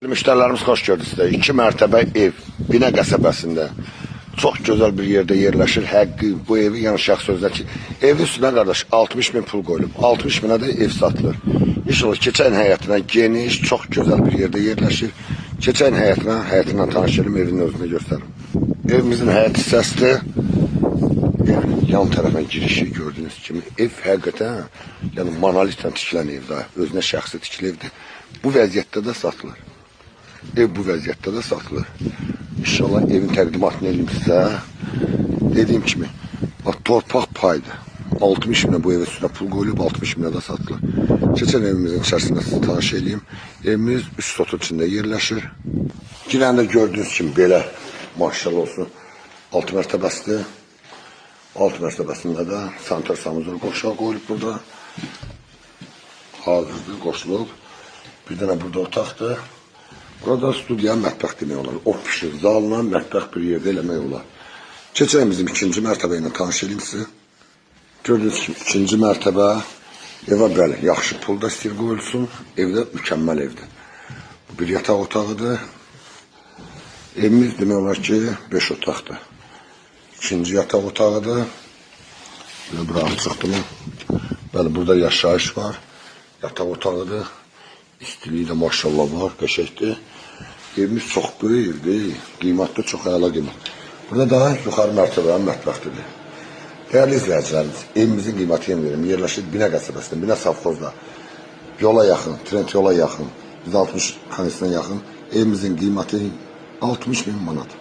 Müştərilərimiz xoş gördük sizə. 2 mərtəbə ev, Binə qəsəbəsində. Çox gözəl bir yerdə yerləşir. Həqiqi bu evi yəni şəxs sözlə ki, evin üstünə qardaş 60 min pul qoyulub. 60 minə də ev satılır. İnşallah keçən həyətinə geniş, çox gözəl bir yerdə yerləşir. Keçən həyətinə tanış edim, evinin özünü göstərim. Evimizin həyət hissəsidir. Evin yan tərəfə girişi gördüyünüz kimi ev həqiqətən yəni monolitlə tikilən evdə, özünə şəxsi tikili evdir. Bu vəziyyətdə də satılır. Ev bu vəziyyətdə də satılır. İnşallah evin təqdimatını edeyim sizə. Dediyim kimi, torpaq paydır. 60 minə bu evin üstünə pul qoyulub, 60 minə də satılır. Keçən evimizin içərisində sizi tanış edeyim. Evimiz 3 sotun içində yerləşir. Girəndə gördüyünüz kimi belə, maşallah olsun, 6 mərtəbəsidir. 6 mərtəbəsində də sanitar samuzor qoşaq qoyulub burada. Hazırdır, qoşulub. Bir dənə burada otaqdır. Burada studiya, mətbəx demək olar. Ofis, zalla mətbəx bir yerdə eləmək olar. Keçən bizim 2-ci mərtəbə ilə tanış edeyim sizi. Gördüyünüz kimi 2-ci mərtəbə evə bəli, yaxşı pul da istəyir qoyulsun. Evdə mükəmməl evdir. Bu bir yataq otağıdır. Evimiz demək olar ki 5 otaqdır. 2-ci yataq otağıdır. Böyle bura açıqdır mı? Bəli, burada yaşayış var. Yataq otağıdır. İstiliyi də maşallah var, qəşəkdir. Evimiz çox böyük evdir. Qiymətdə çox əla qiymət. Burada daha yuxarı mərtəbənin mətbəxtidir. Dəyərli izləyicilərimiz, evimizin qiyməti yeni verim. Yerləşir Binə qəsəbəsində, Binə savxozda. Yola yaxın, trend yola yaxın, 160 xanəsindən yaxın. Evimizin qiyməti 60 min manat.